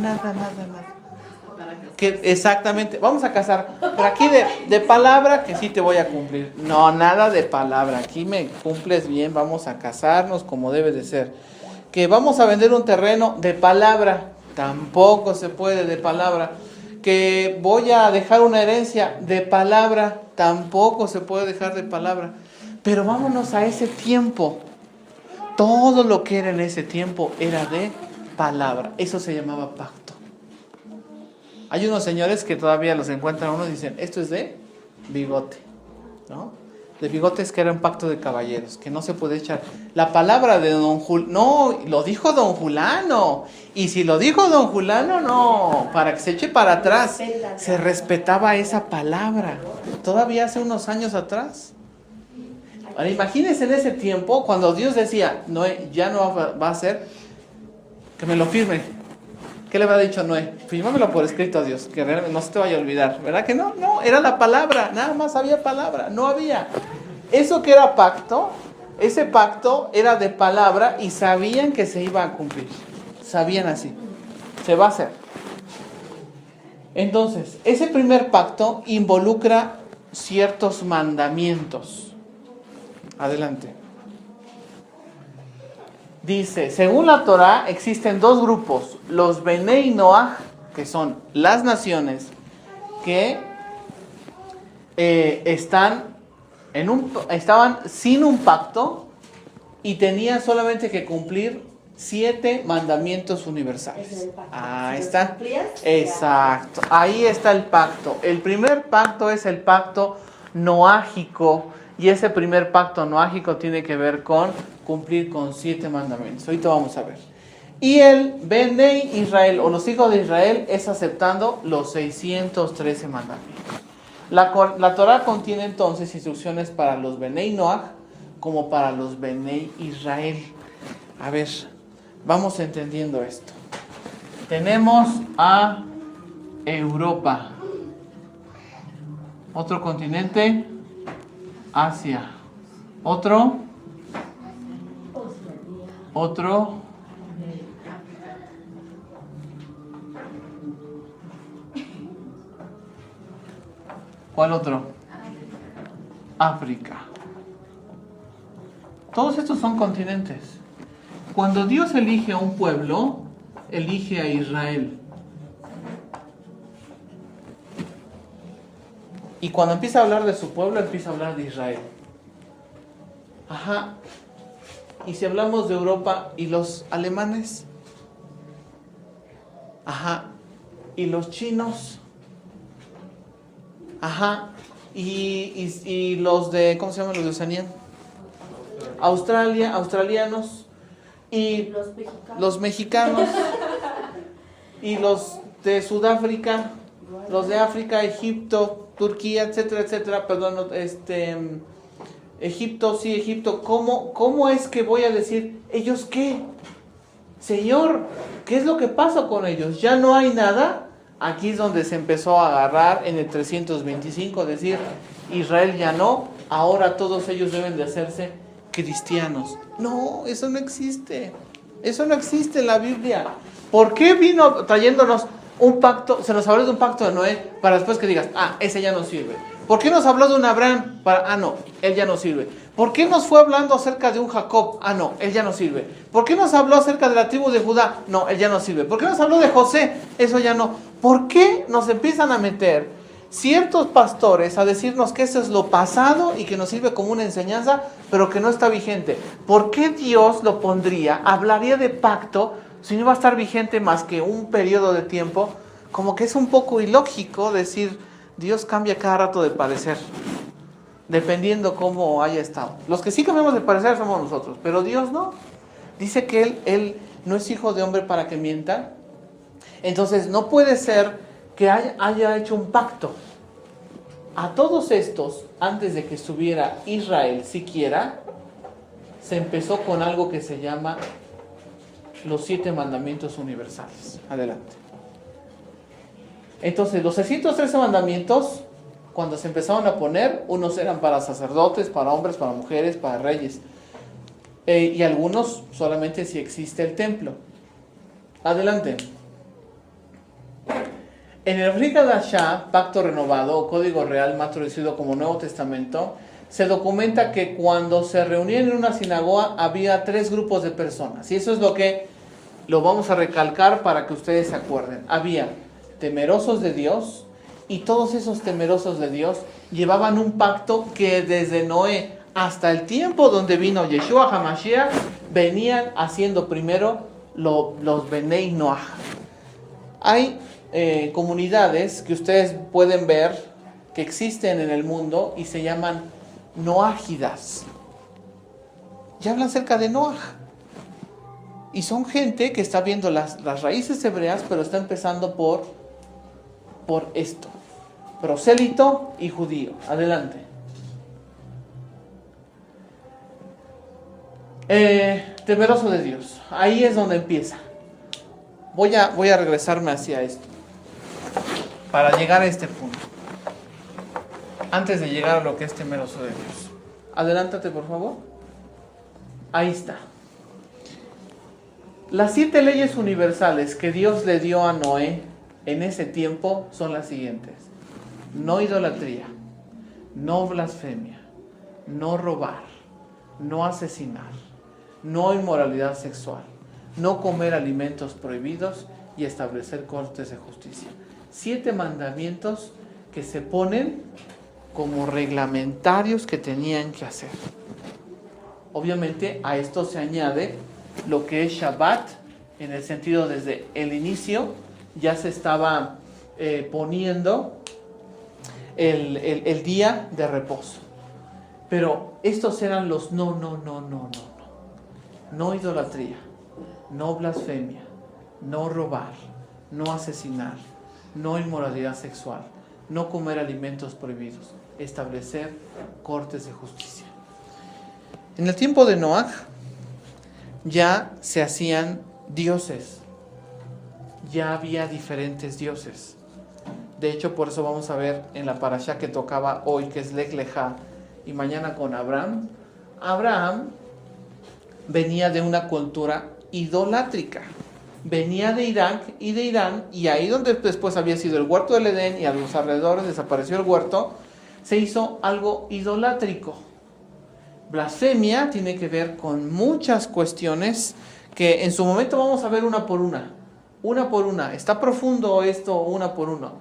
Exactamente, vamos a casar. Pero aquí de palabra que sí te voy a cumplir. No, nada de palabra. Aquí me cumples bien, vamos a casarnos como debe de ser. Que vamos a vender un terreno de palabra, tampoco se puede de palabra. Que voy a dejar una herencia de palabra, tampoco se puede dejar de palabra. Pero vámonos a ese tiempo. Todo lo que era en ese tiempo era de palabra. Eso se llamaba pacto. Hay unos señores que todavía los encuentran uno y dicen, esto es de bigote, ¿no? De bigotes, que era un pacto de caballeros, que no se puede echar. La palabra de don Julano, no, lo dijo don Julano. Y si lo dijo don Julano, no, para que se eche para atrás. Se respetaba esa palabra. Todavía hace unos años atrás. Ahora, imagínense en ese tiempo, cuando Dios decía, Noé, ya no va a ser, que me lo firme. ¿Qué le había dicho a Noé? Fírmamelo por escrito a Dios, que realmente no se te vaya a olvidar. ¿Verdad que no? No, era la palabra, nada más había palabra, no había. Eso que era pacto, ese pacto era de palabra y sabían que se iba a cumplir. Sabían así, se va a hacer. Entonces, ese primer pacto involucra ciertos mandamientos. Adelante. Dice, según la Torah existen dos grupos, los Benei Noach, que son las naciones que estaban sin un pacto y tenían solamente que cumplir 7 mandamientos universales. Ahí está. Exacto, ahí está el pacto. El primer pacto es el pacto noágico. Y ese primer pacto noágico tiene que ver con cumplir con 7 mandamientos. Ahorita vamos a ver. Y el Benei Israel, o los hijos de Israel, es aceptando los 613 mandamientos. La Torah contiene entonces instrucciones para los Benei Noach como para los Benei Israel. A ver, vamos entendiendo esto. Tenemos a Europa. Otro continente, Asia. Otro, ¿cuál otro? África. Todos estos son continentes. Cuando Dios elige a un pueblo, elige a Israel. Y cuando empieza a hablar de su pueblo, empieza a hablar de Israel. Ajá. Y si hablamos de Europa y los alemanes, ajá. Y los chinos, ajá. Y los de, ¿cómo se llaman los de Oceanía? Australianos. Y los mexicanos. Y los de Sudáfrica, los de África, Egipto, Turquía, etcétera, etcétera. Perdón, Egipto, sí, Egipto. ¿Cómo es que voy a decir, ellos qué? Señor, ¿qué es lo que pasa con ellos? ¿Ya no hay nada? Aquí es donde se empezó a agarrar en el 325, decir, Israel ya no, ahora todos ellos deben de hacerse cristianos. No, eso no existe. Eso no existe en la Biblia. ¿Por qué vino trayéndonos un pacto? Se nos habló de un pacto de Noé para después que digas, ese ya no sirve. ¿Por qué nos habló de un Abraham? No, él ya no sirve. ¿Por qué nos fue hablando acerca de un Jacob? No, él ya no sirve. ¿Por qué nos habló acerca de la tribu de Judá? No, él ya no sirve. ¿Por qué nos habló de José? Eso ya no. ¿Por qué nos empiezan a meter ciertos pastores a decirnos que eso es lo pasado y que nos sirve como una enseñanza, pero que no está vigente? ¿Por qué Dios lo pondría, hablaría de pacto, si no va a estar vigente más que un periodo de tiempo? Como que es un poco ilógico decir, Dios cambia cada rato de parecer, dependiendo cómo haya estado. Los que sí cambiamos de parecer somos nosotros, pero Dios no. Dice que Él no es hijo de hombre para que mienta. Entonces no puede ser que haya hecho un pacto. A todos estos, antes de que estuviera Israel siquiera, se empezó con algo que se llama los 7 mandamientos universales. Adelante. Entonces, los 613 mandamientos, cuando se empezaron a poner, unos eran para sacerdotes, para hombres, para mujeres, para reyes. Y algunos solamente si existe el templo. Adelante. En el Brit Hadashah, Pacto Renovado o Código Real, más traducido como Nuevo Testamento, se documenta que cuando se reunían en una sinagoga había 3 grupos de personas. Y eso es lo vamos a recalcar para que ustedes se acuerden. Había temerosos de Dios, y todos esos temerosos de Dios llevaban un pacto que desde Noé hasta el tiempo donde vino Yeshua HaMashiach venían haciendo primero los Benei Noach. Hay comunidades que ustedes pueden ver que existen en el mundo y se llaman Noágidas. Ya hablan acerca de Noach. Y son gente que está viendo las raíces hebreas, pero está empezando por esto. Prosélito y judío. Adelante. Temeroso de Dios. Ahí es donde empieza. Voy a regresarme hacia esto para llegar a este punto. Antes de llegar a lo que es temeroso de Dios. Adelántate, por favor. Ahí está. Las 7 leyes universales que Dios le dio a Noé en ese tiempo son las siguientes: no idolatría, no blasfemia, no robar, no asesinar, no inmoralidad sexual, no comer alimentos prohibidos y establecer cortes de justicia. 7 mandamientos que se ponen como reglamentarios que tenían que hacer. Obviamente a esto se añade lo que es Shabbat, en el sentido desde el inicio ya se estaba poniendo el día de reposo. Pero estos eran los no. No idolatría, no blasfemia, no robar, no asesinar, no inmoralidad sexual, no comer alimentos prohibidos, establecer cortes de justicia. En el tiempo de Noach ya se hacían dioses. Ya había diferentes dioses. De hecho, por eso vamos a ver en la parashá que tocaba hoy, que es Lech Lejá, y mañana con Abraham. Abraham venía de una cultura idolátrica. Venía de Irak y de Irán, y ahí donde después había sido el huerto del Edén y a los alrededores desapareció el huerto, se hizo algo idolátrico. Blasfemia tiene que ver con muchas cuestiones que en su momento vamos a ver una por una. Una por una. Está profundo esto, una por uno.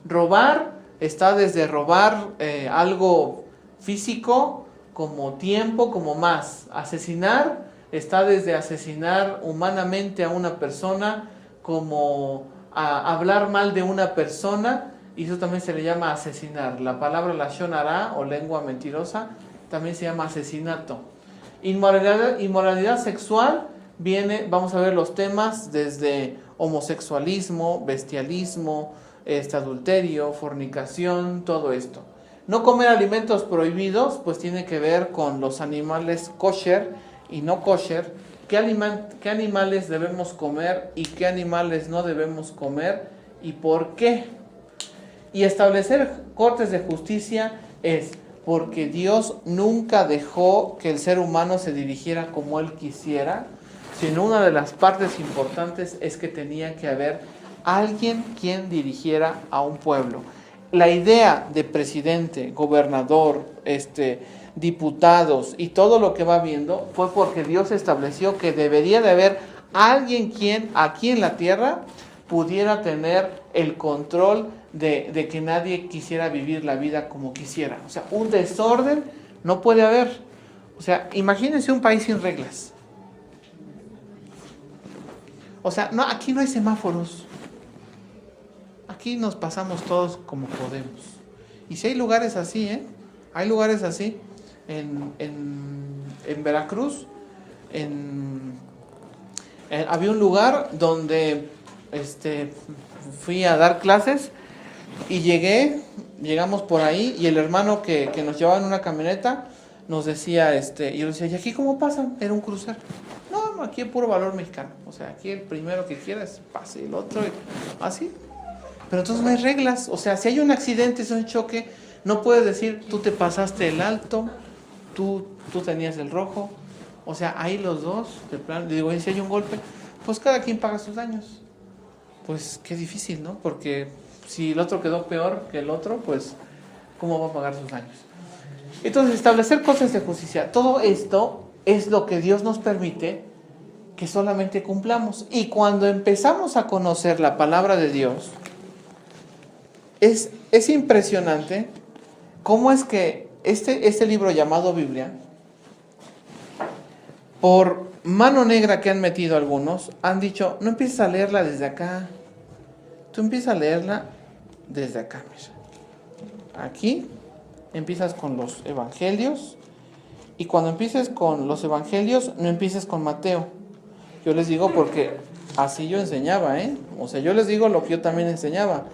Robar está desde robar algo físico, como tiempo, como más. Asesinar está desde asesinar humanamente a una persona, como hablar mal de una persona, y eso también se le llama asesinar. La palabra lashon hara o lengua mentirosa también se llama asesinato. Inmoralidad sexual viene, vamos a ver los temas desde homosexualismo, bestialismo, adulterio, fornicación, todo esto. No comer alimentos prohibidos, pues tiene que ver con los animales kosher y no kosher. ¿Qué animales debemos comer y qué animales no debemos comer y por qué? Y establecer cortes de justicia es porque Dios nunca dejó que el ser humano se dirigiera como él quisiera, sino una de las partes importantes es que tenía que haber alguien quien dirigiera a un pueblo. La idea de presidente, gobernador, diputados y todo lo que va viendo fue porque Dios estableció que debería de haber alguien quien aquí en la tierra pudiera tener el control de que nadie quisiera vivir la vida como quisiera. O sea, un desorden no puede haber. O sea, imagínense un país sin reglas. O sea, no, aquí no hay semáforos. Aquí nos pasamos todos como podemos. Y si hay lugares así, hay lugares así. En Veracruz, había un lugar donde fui a dar clases y llegamos por ahí y el hermano que nos llevaba en una camioneta nos decía, y yo le decía, ¿y aquí cómo pasan? Era un crucero. No, aquí es puro valor mexicano. O sea, aquí el primero que quieras pase, el otro, así. Pero entonces no hay reglas. O sea, si hay un accidente, si hay un choque, no puedes decir, tú te pasaste el alto, tú tenías el rojo. O sea, ahí los dos, de plan, digo, si hay un golpe, pues cada quien paga sus daños. Pues qué difícil, ¿no? Porque si el otro quedó peor que el otro, pues ¿cómo va a pagar sus daños? Entonces, establecer cosas de justicia. Todo esto es lo que Dios nos permite que solamente cumplamos. Y cuando empezamos a conocer la palabra de Dios, es impresionante cómo es que este libro llamado Biblia, por mano negra que han metido algunos, han dicho, no empieces a leerla desde acá, tú empiezas a leerla desde acá, mira. Aquí empiezas con los evangelios, y cuando empieces con los evangelios, no empieces con Mateo. Yo les digo porque así yo enseñaba, O sea, yo les digo lo que yo también enseñaba.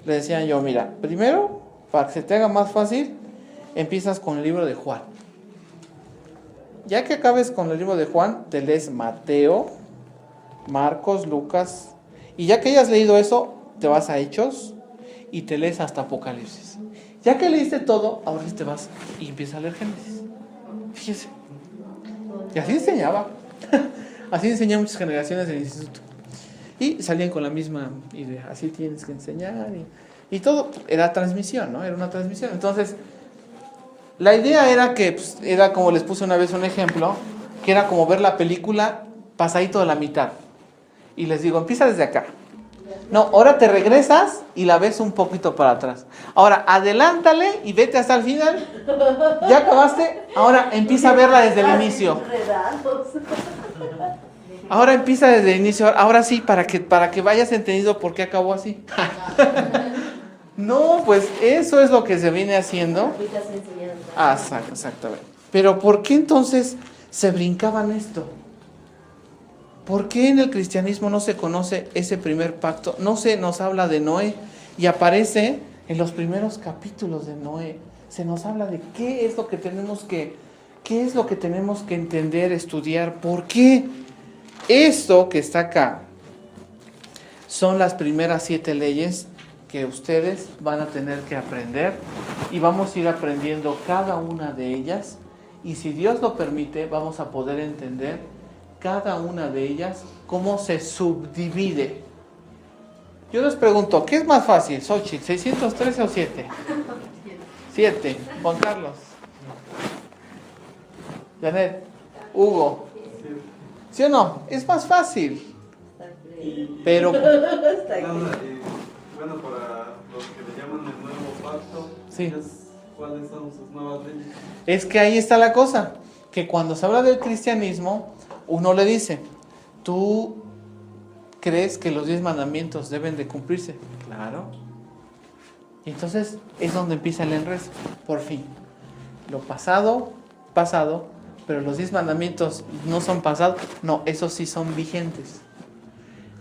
Le decían yo, mira, primero, para que se te haga más fácil, empiezas con el libro de Juan. Ya que acabes con el libro de Juan, te lees Mateo, Marcos, Lucas, y ya que hayas leído eso, te vas a Hechos y te lees hasta Apocalipsis. Ya que leíste todo, ahora sí te vas y empiezas a leer Génesis. Fíjese. Y así enseñaba. Así enseñé muchas generaciones del instituto. Y salían con la misma idea. Así tienes que enseñar. Y todo era transmisión, ¿no? Era una transmisión. Entonces, la idea era que, pues, era como les puse una vez un ejemplo, que era como ver la película pasadito de la mitad. Y les digo, empieza desde acá. No, ahora te regresas y la ves un poquito para atrás. Ahora, adelántale y vete hasta el final. ¿Ya acabaste? Ahora empieza a verla desde el inicio. Ahora empieza desde el inicio. Ahora sí, para que vayas entendido por qué acabó así. No, pues eso es lo que se viene haciendo. Exactamente. Pero ¿por qué entonces se brincaban esto? ¿Por qué en el cristianismo no se conoce ese primer pacto? No se nos habla de Noé y aparece en los primeros capítulos de Noé. Se nos habla de qué es lo que tenemos que entender, estudiar. ¿Por qué? esto que está acá son las primeras 7 leyes que ustedes van a tener que aprender y vamos a ir aprendiendo cada una de ellas y si Dios lo permite vamos a poder entender cada una de ellas cómo se subdivide. Yo les pregunto, ¿qué es más fácil, Xochitl, 613 o 7? 7. Juan Carlos. Janet. Hugo. ¿Sí o no? Es más fácil. Pero Está Bueno, aquí. bueno, para los que le llaman el nuevo pacto, Sí. ¿cuáles son sus nuevas leyes? es que ahí está la cosa, que cuando se habla del cristianismo, uno le dice, ¿tú crees que los 10 mandamientos deben de cumplirse? Claro. Y entonces es donde empieza el enredo, por fin. Lo pasado, pasado, pero los 10 mandamientos no son pasados, no, esos sí son vigentes.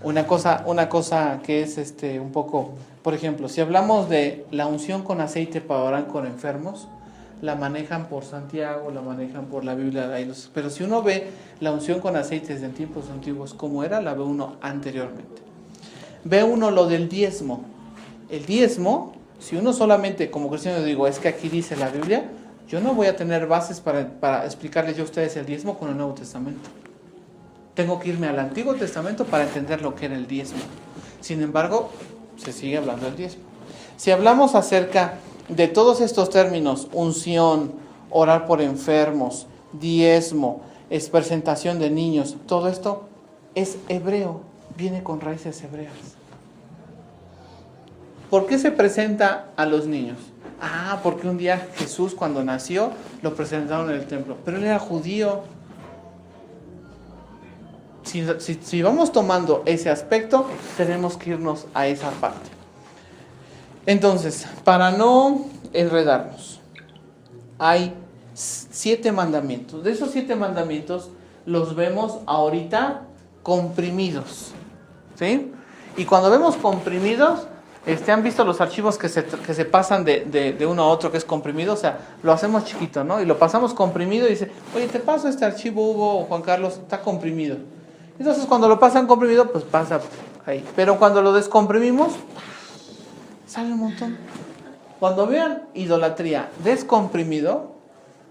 Una cosa que es un poco, por ejemplo, si hablamos de la unción con aceite para orar con enfermos, la manejan por Santiago, la manejan por la Biblia, pero si uno ve la unción con aceite desde tiempos antiguos como era, la ve uno anteriormente. Ve uno lo del diezmo. El diezmo, si uno solamente como cristiano digo, es que aquí dice la Biblia, yo no voy a tener bases para explicarles yo a ustedes el diezmo con el Nuevo Testamento. Tengo que irme al Antiguo Testamento para entender lo que era el diezmo. Sin embargo, se sigue hablando del diezmo. Si hablamos acerca de todos estos términos, unción, orar por enfermos, diezmo, es presentación de niños, todo esto es hebreo, viene con raíces hebreas. ¿Por qué se presenta a los niños? Porque un día Jesús cuando nació lo presentaron en el templo, pero él era judío. Si vamos tomando ese aspecto, tenemos que irnos a esa parte. Entonces, para no enredarnos, hay 7 mandamientos. De esos 7 mandamientos los vemos ahorita comprimidos, ¿sí? Y cuando vemos comprimidos, ¿han visto los archivos que se pasan de uno a otro que es comprimido? O sea, lo hacemos chiquito, ¿no? Y lo pasamos comprimido y dice, oye, te paso este archivo, Hugo o Juan Carlos, está comprimido. Entonces cuando lo pasan comprimido, pues pasa ahí. Pero cuando lo descomprimimos, sale un montón. Cuando vean idolatría descomprimido,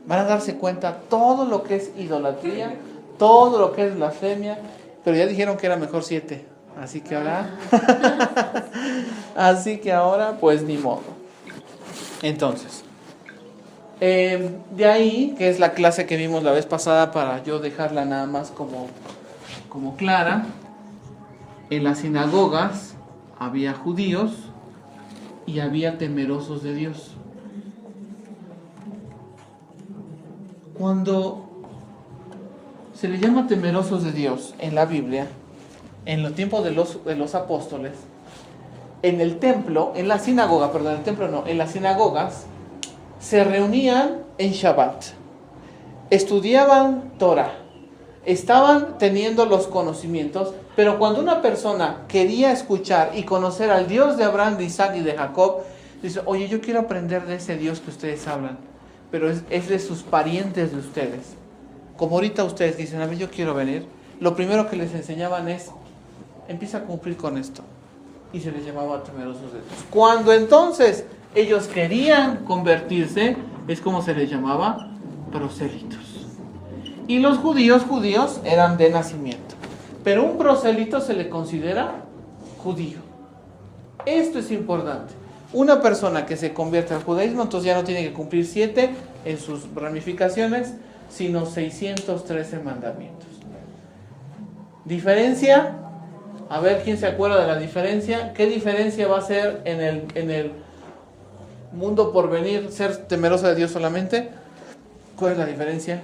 van a darse cuenta todo lo que es idolatría, todo lo que es blasfemia, pero ya dijeron que era mejor 7. Así que ahora, pues ni modo. Entonces, de ahí, que es la clase que vimos la vez pasada, para yo dejarla nada más como clara, en las sinagogas había judíos y había temerosos de Dios. Cuando se le llama temerosos de Dios en la Biblia, en los tiempos de los apóstoles, en el templo, en la sinagoga, perdón, en el templo no, en las sinagogas, se reunían en Shabbat, estudiaban Torah, estaban teniendo los conocimientos, pero cuando una persona quería escuchar y conocer al Dios de Abraham, de Isaac y de Jacob, dice, oye, yo quiero aprender de ese Dios que ustedes hablan, pero es de sus parientes de ustedes. Como ahorita ustedes dicen, a ver, yo quiero venir, lo primero que les enseñaban es, empieza a cumplir con esto. Y se les llamaba temerosos de Dios. Cuando entonces ellos querían convertirse, es como se les llamaba, prosélitos. Y los judíos eran de nacimiento. Pero un prosélito se le considera judío. Esto es importante. Una persona que se convierte al judaísmo, entonces ya no tiene que cumplir 7 en sus ramificaciones, sino 613 mandamientos. Diferencia, a ver quién se acuerda de la diferencia. ¿Qué diferencia va a ser en el mundo por venir ser temeroso de Dios solamente? ¿Cuál es la diferencia?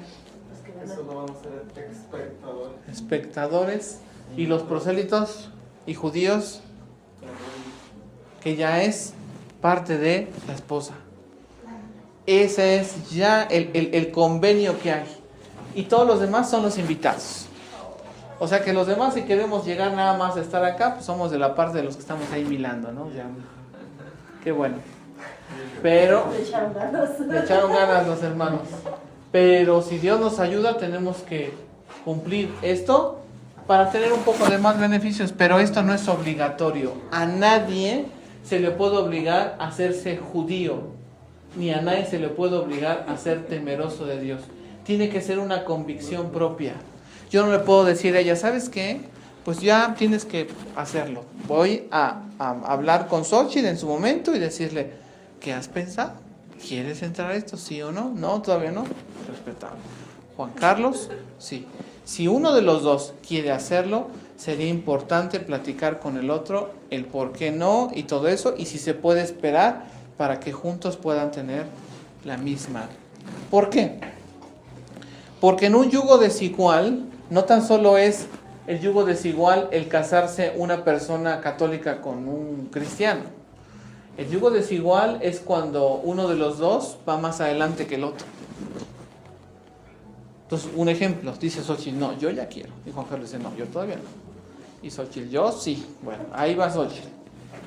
Eso lo van a ser espectadores. Espectadores. Y los prosélitos y judíos, que ya es parte de la esposa. Ese es ya el convenio que hay. Y todos los demás son los invitados. O sea que los demás, si queremos llegar nada más a estar acá, pues somos de la parte de los que estamos ahí milando, ¿no? Ya. Qué bueno. Pero Le echaron ganas. le echaron ganas los hermanos. Pero si Dios nos ayuda, tenemos que cumplir esto para tener un poco de más beneficios, pero esto no es obligatorio. A nadie se le puede obligar a hacerse judío, ni a nadie se le puede obligar a ser temeroso de Dios. Tiene que ser una convicción propia. Yo no le puedo decir a ella, ¿sabes qué? Pues ya tienes que hacerlo. Voy a hablar con Xochitl en su momento y decirle, ¿qué has pensado? ¿Quieres entrar a esto? ¿Sí o no? No, todavía no. Respetable. Juan Carlos, sí. Si uno de los dos quiere hacerlo, sería importante platicar con el otro el por qué no y todo eso, y si se puede esperar para que juntos puedan tener la misma. ¿Por qué? Porque en un yugo desigual, no tan solo es el yugo desigual el casarse una persona católica con un cristiano. El yugo desigual es cuando uno de los dos va más adelante que el otro. Entonces, un ejemplo, dice Xochitl, no, yo ya quiero. Y Juan Carlos dice, no, yo todavía no. Y Xochitl, yo sí. Bueno, ahí va Xochitl.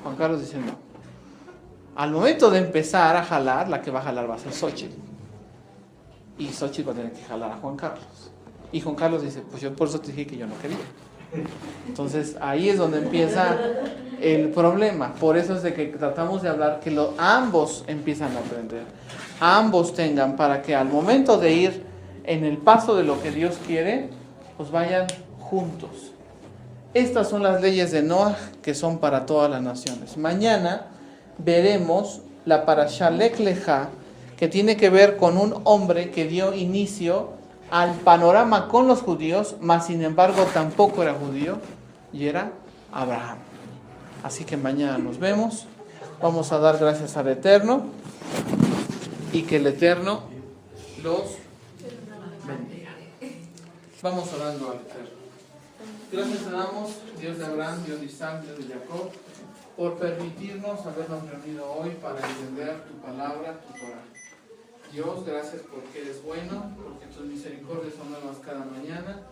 Juan Carlos dice, no. Al momento de empezar a jalar, la que va a jalar va a ser Xochitl. Y Xochitl va a tener que jalar a Juan Carlos. Y Juan Carlos dice, pues yo por eso te dije que yo no quería. Entonces, ahí es donde empieza el problema. Por eso es de que tratamos de hablar que ambos empiezan a aprender. Ambos tengan, para que al momento de ir en el paso de lo que Dios quiere, pues vayan juntos. Estas son las leyes de Noaj que son para todas las naciones. Mañana veremos la parashá Lech Lejá, que tiene que ver con un hombre que dio inicio al panorama con los judíos, mas sin embargo tampoco era judío, y era Abraham. Así que mañana nos vemos. Vamos a dar gracias al Eterno y que el Eterno los bendiga. Vamos orando al Eterno. Gracias te damos, Dios de Abraham, Dios de Isaac, Dios de Jacob, por permitirnos habernos reunido hoy para entender tu palabra, tu Torah. Dios, gracias porque eres bueno, porque tus misericordias son nuevas cada mañana.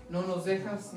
No nos dejas